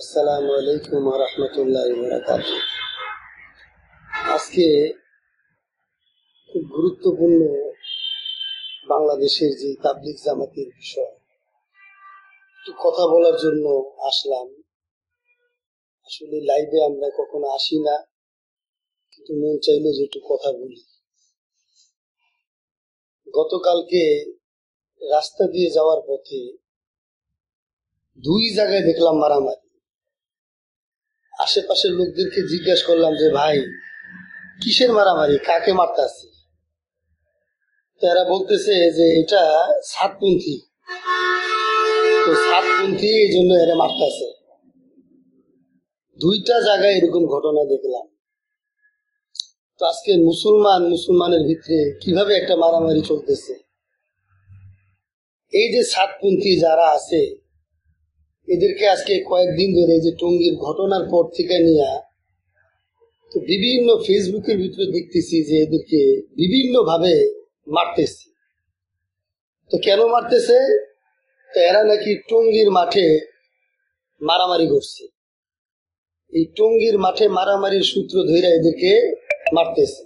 আসসালামু আলাইকুম ওয়া রাহমাতুল্লাহি ওয়া বারাকাতুহু। আজকে খুব গুরুত্বপূর্ণ বাংলাদেশের যে তাবলিগ জামাতের বিষয় একটু কথা বলার জন্য আসলাম। আসলে লাইভে আমরা কখনো আসি না, কিন্তু মন চাইলো যে একটু কথা বলি। গতকালকে রাস্তা দিয়ে যাওয়ার পথে দুই জায়গায় দেখলাম মারামারি। আশেপাশের লোকদেরকে জিজ্ঞাসা করলাম যে ভাই কিসের মারামারি, কাকে মারতাছে? তারা বলতেছে যে এটা সাতপন্থী, তো সাতপন্থী এই জন্য এরা মারতেছে। দুইটা জায়গায় এরকম ঘটনা দেখলাম। তো আজকে মুসলমানের ভিতরে কিভাবে একটা মারামারি চলতেছে। এই যে সাতপন্থী যারা আছে এদেরকে আজকে কয়েকদিন ধরে যে টঙ্গীর ঘটনার পর থেকে নিয়ে তো বিভিন্ন ফেসবুকের ভিতরে দেখতেছি যে এদেরকে বিভিন্ন ভাবে মারতেছে। তো কেন মারতেছে? তো এরা নাকি টঙ্গীর মাঠে মারামারি করছে। এই টঙ্গীর মাঠে মারামারির সূত্র ধরে এদেরকে মারতেছে।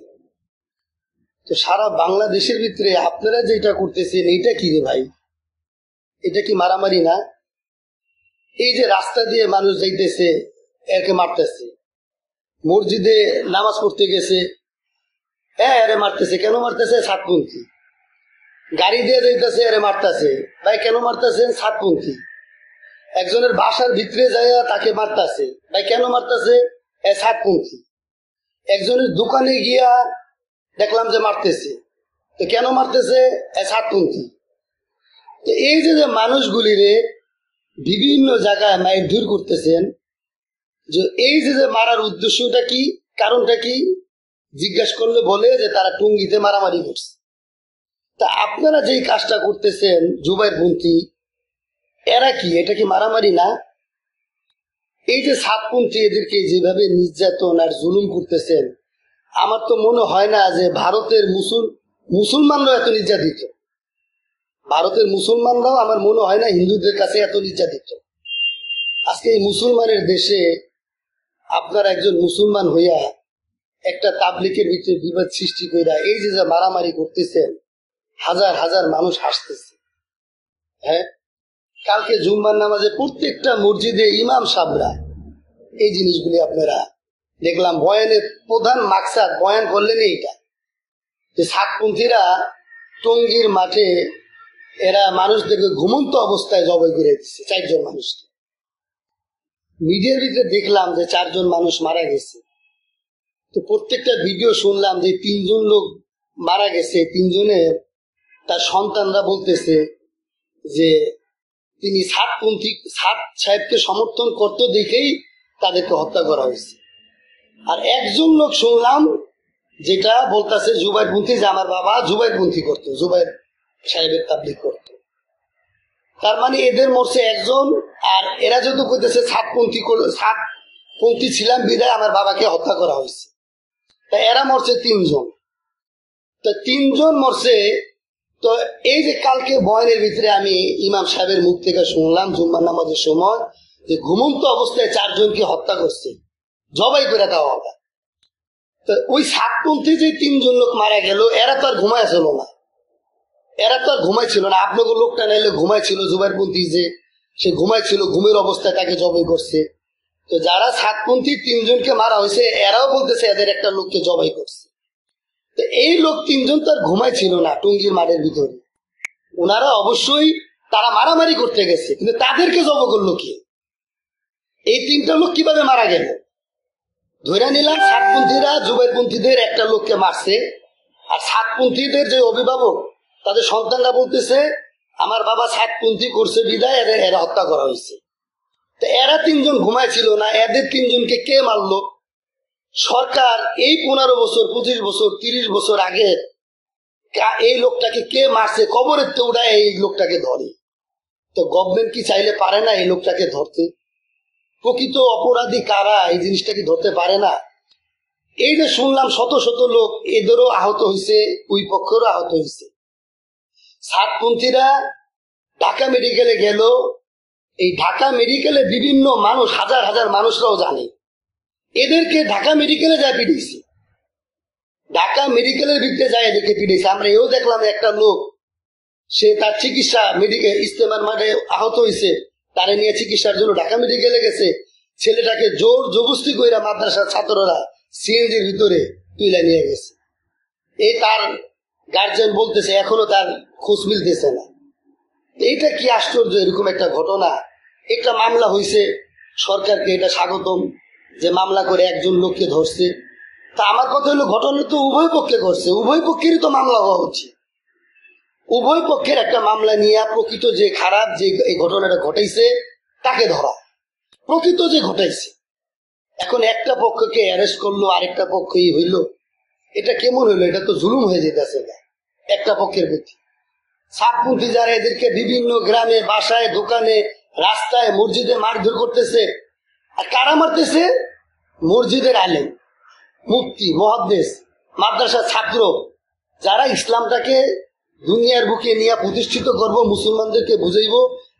তো সারা বাংলাদেশের ভিতরে আপনারা যেটা করতেছেন এইটা কি রে ভাই? এটা কি মারামারি না? এই যে রাস্তা দিয়ে মানুষ যাইতেছে এরকে মারতেছে, মসজিদে নামাজ পড়তে গেছে এরে মারতেছে। কেন মারতেছে? সাতপন্থী। গাড়ি দিয়ে যাইতেছে এরে মারতেছে। ভাই কেন মারতেছেন? সাতপন্থী। একজনের বাসার ভিতরে যায় তাকে মারতেছে। ভাই কেন মারতেছে? সাতপন্থী। একজনের দোকানে গিয়া দেখলাম যে মারতেছে। তো কেন মারতেছে? সাতপন্থী। তো এই যে মানুষগুলিরে বিভিন্ন জায়গায় মারধর করতেছেন, যে এই যে মারার উদ্দেশ্যটা কি, কারণটা কি জিজ্ঞাসা করলে বলে যে তারা টঙ্গীতে মারামারি করছে। তা আপনারা যেই কাজটা করতেছেন জুবাইরপন্থী, এরা কি, এটা কি মারামারি না? এই যে সাতপন্থী এদেরকে যেভাবে নির্যাতন আর জুলুম করতেছেন, আমার তো মনে হয় না যে ভারতের মুসলমানরাও এত নির্যাতিত। ভারতের মুসলমানরাও আমার মনে হয় না হিন্দুদের কাছে এত নির্যাতিত। আজকে এই মুসলমানের দেশে আপনার একজন মুসলমান হইয়া একটা তাবলিগের ভিতরে বিবাদ সৃষ্টি কইরা এই যে মারামারি করতেছেন, হাজার হাজার মানুষ হাসতেছে। হ্যাঁ, কালকে জুম্মার নামাজে প্রত্যেকটা মসজিদে ইমাম সাহেবরা এই জিনিসগুলি আপনারা দেখলাম। বয়ানের প্রধান মাকসাদ বয়ান করলেন এইটা যে সাতপন্থীরা টঙ্গীর মাঠে এরা মানুষদেরকে ঘুমন্ত অবস্থায় জবাই করে দিচ্ছে 4 জন মানুষকে। মিডিয়ার ভিতরে দেখলাম যে 4 জন মানুষ মারা গেছে। তো প্রত্যেকটা ভিডিও শুনলাম যে 3 জন লোক মারা গেছে। 3 জনের তার সন্তানরা বলতেছে যে তিনি সাত সাহেবকে সমর্থন করতে দেখেই তাদেরকে হত্যা করা হয়েছে। আর একজন লোক শুনলাম যেটা বলতেছে জুবাইরপন্থী, যে আমার বাবা জুবাইরপন্থী করতো, জুবাইর সাহেবের তাবলিগ করতো। তার মানে এদের মরছে একজন, আর এরা যদি কইতেছে সাতপন্থী ছিলাম বিদায় আমার বাবাকে হত্যা করা হয়েছে। তা এরা মরছে 3 জন। তো 3 জন মরছে। তো এই যে কালকে বয়ানের ভিতরে আমি ইমাম সাহেবের মুখ থেকে শুনলাম জুম্মার নামাজের সময় যে ঘুমন্ত অবস্থায় 4 জনকে হত্যা করছে, জবাই করে দেওয়া হবে। তো ওই সাতপন্থী যে 3 জন লোক মারা গেল এরা তো আর ঘুমাইছিল না, আপনাদের লোকটা নাইলে ঘুমাইছিল। জুবাইরপন্থী যে সে ঘুমাইছিল, ঘুমের অবস্থায় তাকে জবাই করছে। তো যারা সাতপন্থী 3 জনকে মারা হয়েছে এরাও বলতেছে এদের একটা লোককে জবাই করছে। তো এই লোক 3 জন তো আর ঘুমাইছিল না টঙ্গীর মাঠের ভিতরে। ওনারা অবশ্যই তারা মারামারি করতে গেছে, কিন্তু তাদেরকে জবাই করলো কি? এই 3টা লোক কিভাবে মারা গেল? ধরে নিলাম সাতপন্থীরা জুবাইরপন্থীদের একটা লোককে মারছে, আর সাতপন্থীদের যে অভিভাবক তাদের সন্তানরা বলতেছে আমার বাবা সাতপন্থী করছে বিদায় এরা হত্যা করা হয়েছে। তো এরা 3 জন ঘুমাইছিল না, এদের 3 জনকে কে মারলো? সরকার এই 15 বছর 25 বছর 30 বছর আগে এই লোকটাকে কে মারছে কবরের তো উঠায় এই লোকটাকে ধরে। তো গভর্নমেন্ট কি চাইলে পারে না এই লোকটাকে ধরতে? প্রকৃত অপরাধী কারা এই জিনিসটা কি ধরতে পারে না? এই যে শুনলাম শত শত লোক এদেরও আহত হয়েছে, ওই পক্ষেরও আহত হয়েছে। সাতপন্থীরা ঢাকা মেডিকেলে গেল, এই ঢাকা মেডিকেলে বিভিন্ন মানুষ, হাজার হাজার মানুষরাও জানে, এদেরকে ঢাকা মেডিকেলে যায় পিটিয়েছে। ঢাকা মেডিকেলের ভিতরে যায় এদেরকে পিটিয়েছে। আমরা এও দেখলাম একটা লোক, সে তার চিকিৎসা মেডিকেল ইস্তেমার মাঠে আহত হয়েছে, তারে নিয়ে চিকিৎসার জন্য ঢাকা মেডিকেলে গেছে। ছেলেটাকে জোর জবরদস্তি কইরা মাদ্রাসার ছাত্ররা সিএনজির ভিতরে তুলে নিয়ে গেছে। এই তার গার্জেন বলতেছে এখনো তার খোঁজ মিলতেছে না। এইটা কি আশ্চর্য! এরকম একটা ঘটনা, একটা মামলা হয়েছে, সরকারকে এটা স্বাগতম যে মামলা করে একজন লোককে ধরছে। তা আমার কথা হলো, ঘটনা তো উভয় পক্ষে করছে, উভয় পক্ষেরই তো মামলা হওয়া উচিত। উভয় পক্ষের একটা মামলা নিয়ে প্রকৃত যে খারাপ যে এই ঘটনাটা ঘটাইছে তাকে ধরা, প্রকৃত যে ঘটাইছে। এখন একটা পক্ষকে অ্যারেস্ট করলো, আরেকটা পক্ষই হইল, এটা কেমন হইলো? এটা তো জুলুম হয়ে যেতেছে একটা পক্ষের প্রতি। সাতপন্থী যারা এদেরকে বিভিন্ন গ্রামে, বাসায়, দোকানে, রাস্তায়, মসজিদে মারধর করতেছে, আর কারা মারতেছে? মসজিদের আলেম, মুফতি, মুহাদ্দিস, মাদ্রাসার ছাত্র, যারা ইসলামটাকে দুনিয়ার বুকে নিয়ে প্রতিষ্ঠিত করব, মুসলমানদেরকে বুঝাইব,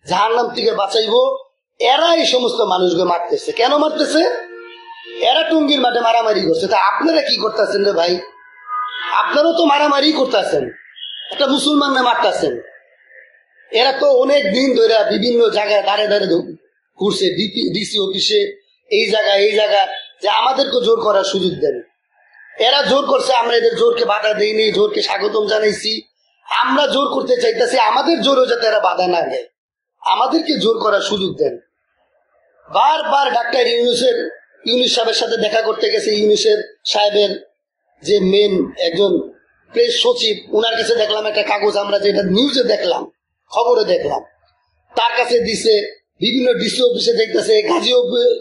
জাহান্নাম থেকে বাঁচাইব, এরা এই সমস্ত মানুষকে মারতেছে। কেন মারতেছে? এরা টঙ্গীর মাঠে মারামারি করছে। তা আপনারা কি করতেছেন রে ভাই? আপনারাও তো মারামারি করতেছেন, একটা মুসলমানরা মারতেছেন। এরা তো অনেক দিন ধরে বিভিন্ন জায়গায় দাঁড়ে দাঁড়ে ঘুরছে, ডিসি অফিসে, এই জায়গা যে আমাদেরকে জোর করার সুযোগ দেন। এরা জোর করছে, আমরা এদের জোরকে বাধা দেইনি, জোরকে স্বাগতম জানাইছি। আমরা জোর করতে চাইতেছি, আমাদের জোরও যাতে এরা বাধা না দেয়, আমাদেরকে জোর করার সুযোগ দেন। বারবার ডাক্তার ইউনূস সাহেবের সাথে দেখা করতে গেছে। ইউনূস সাহেবের যে মেন একজন প্রেস সচিব, ওনার কাছে দেখলাম একটা কাগজ, আমরা যেটা নিউজে দেখলাম, খবরে দেখলাম, তার কাছে দিছে। বিভিন্ন ডিসি অফিসে দেখতেছে,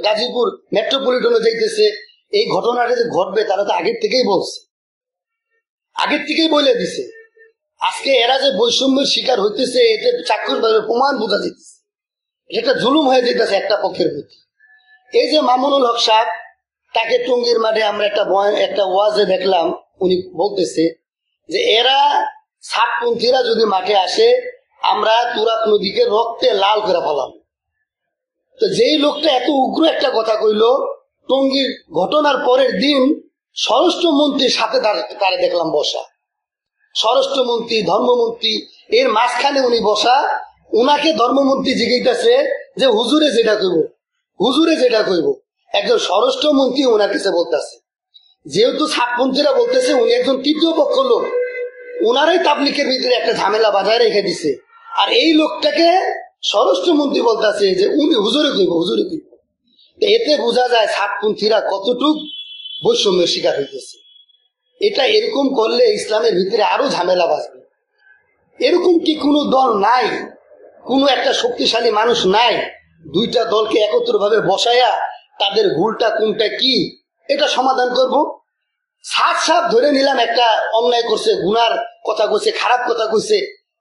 গাজীপুর মেট্রোপলিটনে দেখতেছে। এই ঘটনাটা যে ঘটবে তারা তো আগের থেকেই বলছে, আগের থেকেই বলে দিছে। আজকে এরা যে বৈষম্যের শিকার হইতেছে, এতে চাক্ষুষভাবে প্রমাণ বোঝা যেতেছে এটা জুলুম হয়ে যেতেছে একটা পক্ষের প্রতি। এই যে মামুনুল হক সাহেব, তাকে টঙ্গীর মাঠে আমরা একটা ওয়াজে দেখলাম, উনি বলতেছে যে এরা সাতপন্থীরা যদি মাঠে আসে, আমরা তুরাত নদীকে রক্তে লাল করে ফেলাম। তো যেই লোকটা এত উগ্র একটা কথা কইল, টঙ্গীর ঘটনার পরের দিন স্বরাষ্ট্রমন্ত্রীর সাথে তারা দেখলাম বসা, স্বরাষ্ট্রমন্ত্রী, ধর্মমন্ত্রী, এর মাঝখানে উনি বসা। উনাকে ধর্মমন্ত্রী জিজ্ঞাসা যে হুজুরে যেটা কইব, একজন স্বরাষ্ট্রমন্ত্রী ওনার কাছে বলতেছে। যেহেতু সাতপন্থীরা বলতেছে উনি একজন তৃতীয় পক্ষ লোক, উনারাই তাবলিকের ভিতরে একটা ঝামেলা বাজায় রেখে দিছে, আর এই লোকটাকে স্বরাষ্ট্রমন্ত্রী বলতেছে যে উনি হুজুরে কইব। এতে বোঝা যায় সাতপন্থীরা কতটুক বৈষম্যের শিকার হইতেছে। এটা এরকম করলে ইসলামের ভিতরে আরো ঝামেলা বাঁচবে। এরকম কি কোনো দল নাই, কোনো একটা শক্তিশালী মানুষ নাই, দুইটা দলকে একত্রভাবে বসায়া তাদের ভুলটা কোনটা কি এটা সমাধান করব? সাত ধরে নিলাম একটা অন্যায় করছে, গুনার কথা কইছে, খারাপ কথা কইছে,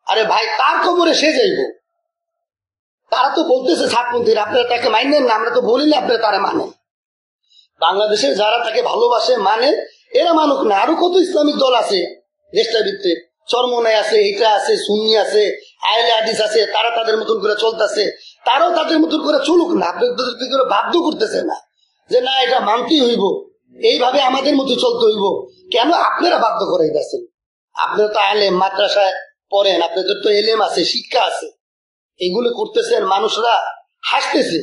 আরে ভাই তার কবরে সে যাইব। তারা তো বলতেছে সাতপন্থীরা, আপনারা তাকে মানেন না, আমরা তো বলি না আপনারা তারা মানেন। বাংলাদেশের যারা তাকে ভালোবাসে, মানে, এরা মানুক না। আরো কত ইসলামিক দল আছে দেশটার ভিতরে, চরমনাই আছে, এইটা আছে, সুন্নি আছে, আহলে হাদিস আছে, তারা তাদের মতন করে চলতেছে। তারাও তাদের মতন করে চলুক না, আপনাদের করে বাধ্য করতেছে না যে না এটা মানতেই হইব, এইভাবে আমাদের মতো চলতে হইব। কেন আপনারা বাধ্য করাইতেছেন? আপনারা তো আলেম, মাদ্রাসায় পড়েন, আপনাদের তো এলেম আছে, শিক্ষা আছে, এগুলো করতেছেন, মানুষরা হাসতেছে।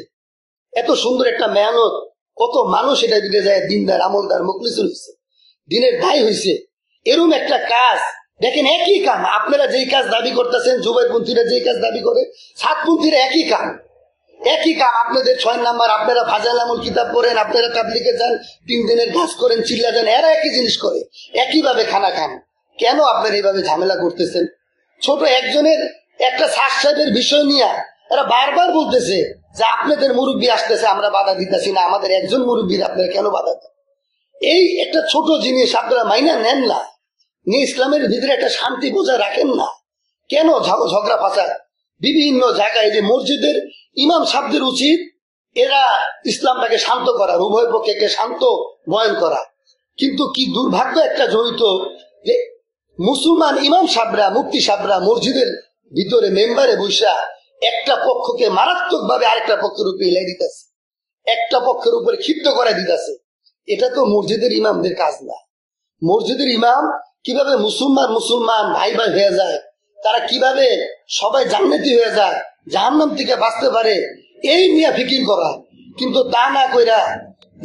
এত সুন্দর একটা মেহনত, কত মানুষ এটা দিতে যায়, দিনদার, আমলদার, মুখলিস হয়েছে, দিনের দায় হয়েছে। এরকম একটা কাজ দেখেন, একই কাম। আপনারা যেই কাজ দাবি করতেছেন, জুবাইরপন্থীরা যেই কাজ দাবি করে, সাতপন্থীরা একই কাম। আপনাদের 6 নাম্বার, আপনারা ফাজাইল আমল কিতাব পড়েন, আপনারা তাবলিগে যান, 3 দিনের কাজ করেন, চিল্লা যান, এরা একই জিনিস করে, একইভাবে খানা খান। কেন আপনারা এইভাবে ঝামেলা করতেছেন? ছোট একজনের একটা সাহেবের বিষয় নিয়ে এরা বারবার বলতেছে যে আপনাদের মুরব্বী আসতেছে, আমরা বাধা দিতেছি না, আমাদের একজন মুরব্বীর আপনারা কেন বাধা দেন? এই একটা ছোট জিনিস আপনারা মাইনা নেন না, নিয়ে ইসলামের ভিতরে একটা শান্তি বজায় রাখেন না। কেন ঝগড়া ফাসাদ বিভিন্ন জায়গায়? যে মসজিদের ইমাম সাহেবদের উচিত এরা ইসলামটাকে শান্ত করার, উভয় পক্ষকে শান্ত বয়ন করা। কিন্তু কি দুর্ভাগ্য একটা জড়িত যে মুসলমান ইমাম সাহেবরা, মুফতি সাহেবরা মসজিদের ভিতরে মেম্বারে বৈশা একটা পক্ষকে মারাত্মক ভাবে আরেকটা পক্ষের উপরে হিলাই দিতেছে, একটা পক্ষের উপরে ক্ষিপ্ত করে দিতেছে। এটা তো মসজিদের ইমামদের কাজ না। মসজিদের ইমাম কিভাবে মুসলমান মুসলমান ভাই ভাই হয়ে যায়, তারা কিভাবে সবাই জান্নাতি হয়ে যায়, জাহান্নাম থেকে বাঁচতে পারে, এই নিয়ে ফিকির করা। কিন্তু তা না কইরা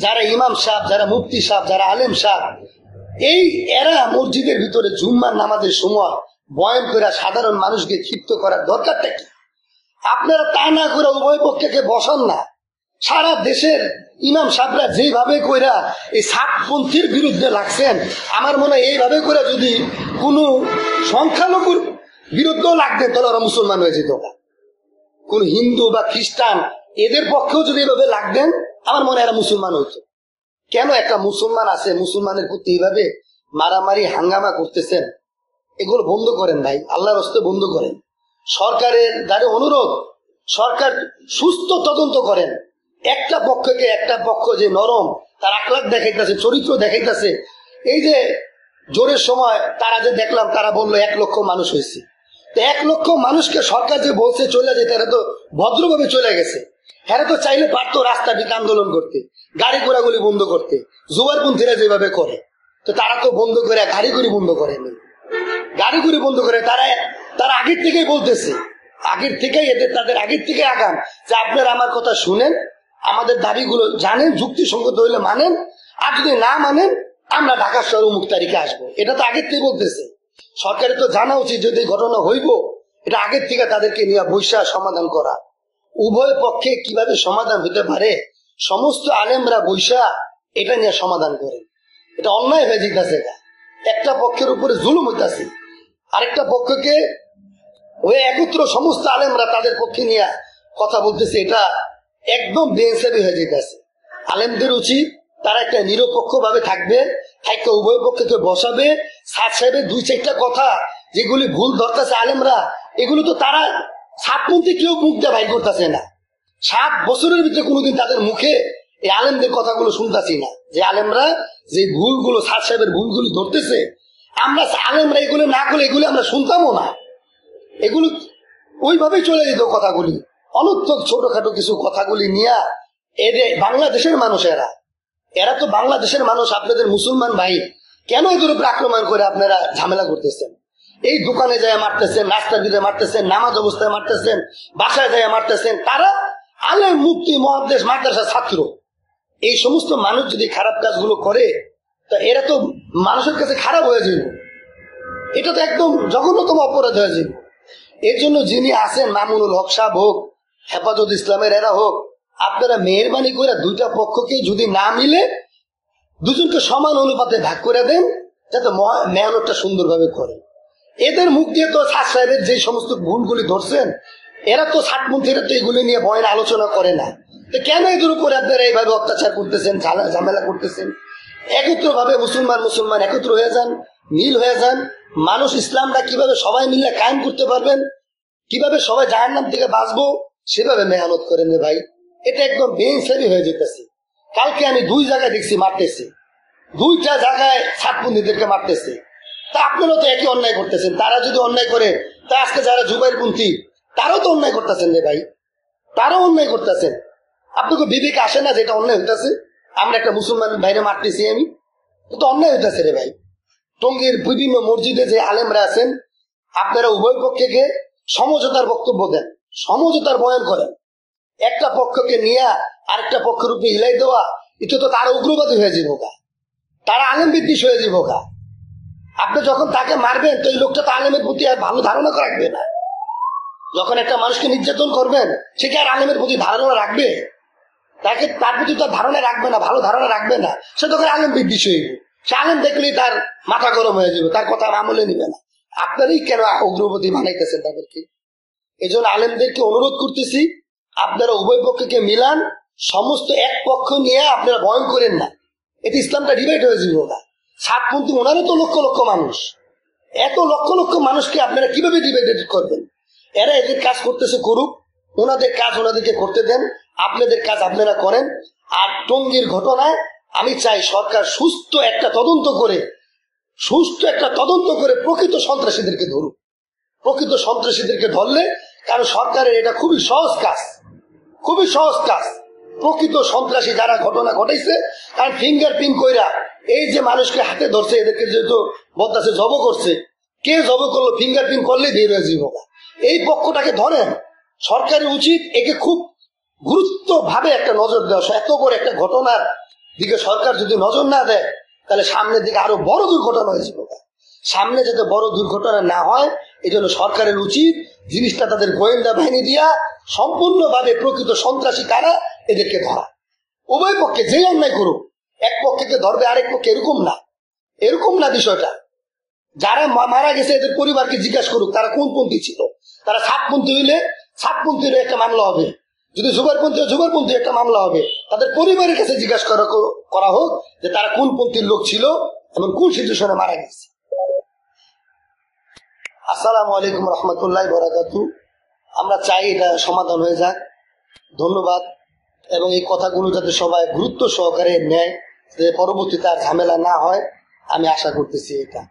যারা ইমাম সাহেব, যারা মুফতি সাহেব, যারা আলেম সাহেব, এরা মসজিদের ভিতরে জুম্মার নামাজের সময় বয়ান করে সাধারণ মানুষকে ক্ষিপ্ত করার দরকারটা কি? আপনারা তা না করে উভয় পক্ষকে বসান না। সারা দেশের ইমাম সাহেবরা যেভাবে কইরা এই সাতপন্থীর বিরুদ্ধে লাগছেন, আমার মনে হয় এইভাবে করে যদি কোনো সংখ্যালঘুর বিরুদ্ধেও লাগতেন তাহলে ওরা মুসলমান হয়ে যেত। কোন হিন্দু বা খ্রিস্টান এদের পক্ষেও যদি এভাবে লাগতেন, আমার মনে হয় এরা মুসলমান হইতো। কেন একটা মুসলমান আছে, মুসলমানের প্রতি এইভাবে মারামারি হাঙ্গামা করতেছেন? এগুলো বন্ধ করেন ভাই, আল্লাহর হস্তে বন্ধ করেন। সরকারের দ্বারে অনুরোধ, সরকার সুস্থ তদন্ত করেন। একটা পক্ষকে একটা পক্ষ যে নরম, তার আখলাক দেখাইতেছে, চরিত্র দেখাইতেছে। এই যে জোরের সময় তারা যে দেখলাম, তারা বললো 1 লক্ষ মানুষ হয়েছে। তো 1 লক্ষ মানুষকে সরকার যে বলছে চলে যেতে, এরা তো ভদ্রভাবে চলে গেছে। হ্যাঁ, তো চাইলে পারতো রাস্তা দিকে আন্দোলন করতে, গাড়ি ঘোড়াগুলি বন্ধ করতে, জুবারপন্থীরা যেভাবে করে। তো তারা তো বন্ধ করে গাড়ি ঘুড়ি বন্ধ করেনি, গাড়ি ঘুড়ি বন্ধ করে তারা আগের থেকেই বলতেছে, আগের থেকেই তাদের আগের থেকে আগাম যে আপনারা আমার কথা শুনেন, আমাদের দাবিগুলো জানেন, যুক্তিসঙ্গত হইলে মানেন, আর যদি না মানেন আমরা ঢাকা শহর অমুক তারিখে আসবো। এটা তো আগের থেকে বলতেছে। সরকারের তো জানা উচিত যদি ঘটনা হইব, এটা আগের থেকে তাদেরকে নিয়ে বৈশা সমাধান করা। উভয় পক্ষে কিভাবে সমাধান হতে পারে সমস্ত আলেমরা বৈশা এটা নিয়ে সমাধান করেন। এটা অন্যায় হয়ে যেতেছে। একটা পক্ষের উপরে জুলুম হইতেছে, আরেকটা পক্ষকে ওই একত্র সমস্ত আলেমরা তাদের পক্ষে নিয়ে কথা বলতেছে। এটা একদম বেইনসাফি হয়ে যেতেছে। আলেমদের উচিত তারা একটা নিরপেক্ষ ভাবে থাকবে, থাকতে উভয় পক্ষকে বসাবে। সাত সাহেবের 2-4টা কথা যেগুলি ভুল ধরতেছে আলেমরা, এগুলো তো তারা সাতপন্থী কেউ মুখ দিয়ে বাইর করতেছে না। 7 বছরের ভিতরে কোনোদিন তাদের মুখে এই আলেমদের কথাগুলো শুনতেছি না, যে আলেমরা যে ভুলগুলো সাত সাহেবের ভুলগুলি ধরতেছে, আমরা আলেমরা এগুলো না করলে এগুলি আমরা শুনতামও না। এগুলো ওইভাবেই চলে যেত কথাগুলি, অনর্থক ছোটখাটো কিছু কথাগুলি নিয়ে। এদের বাংলাদেশের মানুষ, এরা তো বাংলাদেশের মানুষ, আপনাদের মুসলমান ভাই, কেন এদের উপরে আক্রমণ করে আপনারা ঝামেলা করতেছেন? এই দোকানে যায় মারতেছেন, নাস্তার দিতে মারতেছেন, নামাজ অবস্থায় মারতেছেন, বাসায় যায় মারতেছেন। তারা আলেম, মুফতি, মুহাদ্দিস, মাদ্রাসার ছাত্র। এই সমস্ত মানুষ যদি খারাপ কাজগুলো করে, তা এরা তো মানুষের কাছে খারাপ হয়ে যাবে। এটা তো একদম জঘন্যতম অপরাধ হয়ে যাবে। এর জন্য যিনি আছেন, মামুনুল হক সাহেব হোক, হেফাজত ইসলামের এরা হোক, আপনারা মেহরবানি করে 2টা পক্ষকে যদি না মিলে দুজনকে সমান অনুপাতে ভাগ করে দেন, যাতে মেহনতটা সুন্দরভাবে করে। এদের মুখ দিয়ে তো সাত সাহেবের যে সমস্ত ভুলগুলি ধরছেন, এরা তো সাতপন্থীরা তো এগুলি নিয়ে বয়ান আলোচনা করে না। তো কেন এদের উপরে আপনারা এইভাবে অত্যাচার করতেছেন, ঝামেলা করতেছেন? একত্র ভাবে মুসলমান একত্র হয়ে যান, মিল হয়ে যান। মানুষ ইসলামটা কিভাবে সবাই মিলে কায়েম করতে পারবেন, কিভাবে সবাই জাহান্নাম থেকে বাঁচবো, সেভাবে মেহনত করেন রে ভাই। এটা একদম বেইনসাফি হয়ে যেতেছে। কালকে আমি 2 জায়গায় দেখছি মারতেছে, 2টা জায়গায় সাতপন্থীদেরকে মারতেছে। তা আপনারাও তো একই অন্যায় করতেছেন। তারা যদি অন্যায় করে, তা আজকে যারা জুবাইরপন্থী তারাও তো অন্যায় করতেছেন রে ভাই, তারাও অন্যায় করতেছেন। আপনাকে বিবেক আসে না যেটা অন্যায় হইতেছে? আমরা একটা মুসলমান ভাইরে মারতেছি, আমি তো অন্যায় হইতেছে রে ভাই। টঙ্গীর বিভিন্ন মসজিদে যে আলেমরা আছেন, আপনারা উভয় পক্ষকে সমঝোতার বক্তব্য দেন, সমঝোতার বয়ান করেন। একটা পক্ষকে নিয়ে আরেকটা পক্ষের উপরে হিলাই দেওয়া, এটা তো তারা উগ্রবাদী হয়ে যাবো গা, তারা আলেম বিদ্বেষ হয়ে যাবো গা। আপনি যখন তাকে মারবেন, তো এই লোকটা তো আলেমের প্রতি আর ভালো ধারণা রাখবে না। যখন একটা মানুষকে নির্যাতন করবেন, সে কি আর আলেমের প্রতি ধারণা রাখবে? তার প্রতি তার ধারণা রাখবে না, ভালো ধারণা রাখবে না। সে তখন আলেম বিদ্বেষ হয়ে যাবে। সে আলেম দেখলেই তার মাথা গরম হয়ে যাবে, তার কথা আমলে নিবে না। আপনারই কেন উগ্রবাদী বানাইতেছেন তাদেরকে? এই জন্য আলেমদেরকে অনুরোধ করতেছি, আপনারা উভয় পক্ষকে মিলান, সমস্ত এক পক্ষ নিয়ে আপনারা বয়ন করেন না। এতে ইসলামটা ডিভাইড হয়ে যাবে না। সাতপন্থী ওনারও তো লক্ষ লক্ষ মানুষ, এত লক্ষ লক্ষ মানুষকে আপনারা কিভাবে ডিভাইডেড করবেন? এরা এদের কাজ করতেছে, করুক, ওনাদের কাজ ওনাদেরকে করতে দেন, আপনাদের কাজ আপনারা করেন। আর টঙ্গীর ঘটনায় আমি চাই সরকার সুস্থ একটা তদন্ত করে প্রকৃত সন্ত্রাসীদেরকে ধরুক। প্রকৃত সন্ত্রাসীদেরকে ধরলে কারণ সরকারের এটা খুবই সহজ কাজ, খুবই সহজ কাজ। প্রকৃত সন্ত্রাসী যারা ঘটনা ঘটাইছে, কারণ ফিঙ্গারপ্রিন্ট কইরা এই যে মানুষকে হাতে ধরছে, এদেরকে যেহেতু বদদাসে জব করছে, কে জব করলো ফিঙ্গারপ্রিন্ট করলে বের হয়ে যাবো। এই পক্ষটাকে ধরেন, সরকারের উচিত একে খুব গুরুত্ব ভাবে একটা নজর দেওয়া। এত বড় একটা ঘটনার দিকে সরকার যদি নজর না দেয়, তাহলে সামনের দিকে আরো বড় দুর্ঘটনা হয়ে যাবে। সামনে যাতে বড় দুর্ঘটনা না হয়, এই জন্য সরকারের উচিত জিনিসটা তাদের গোয়েন্দা বাহিনী দিয়া সম্পূর্ণভাবে প্রকৃত সন্ত্রাসী কারা এদেরকে ধরা। উভয় পক্ষে যে অন্যায় করুক, এক পক্ষকে ধরবে আরেক পক্ষে, এরকম না, এরকম না বিষয়টা। যারা মারা গেছে এদের পরিবারকে জিজ্ঞাসা করুক তারা কোন পন্থী ছিল। তারা সাতপন্থী হইলে সাতপন্থীর একটা মামলা হবে, যদি জুবাইরপন্থী জুবাইরপন্থী একটা মামলা হবে। তাদের পরিবারের কাছে জিজ্ঞাসা করা হোক যে তারা কোন পন্থীর লোক ছিল এবং কোন সিচুয়েশনে মারা গেছে। আসসালামু আলাইকুম রহমতুল্লাহ বরাকাতু। আমরা চাই এটা সমাধান হয়ে যাক। ধন্যবাদ। এবং এই কথাগুলো যাতে সবাই গুরুত্ব সহকারে নেয়, পরবর্তীতে আর ঝামেলা না হয়, আমি আশা করতেছি এটা।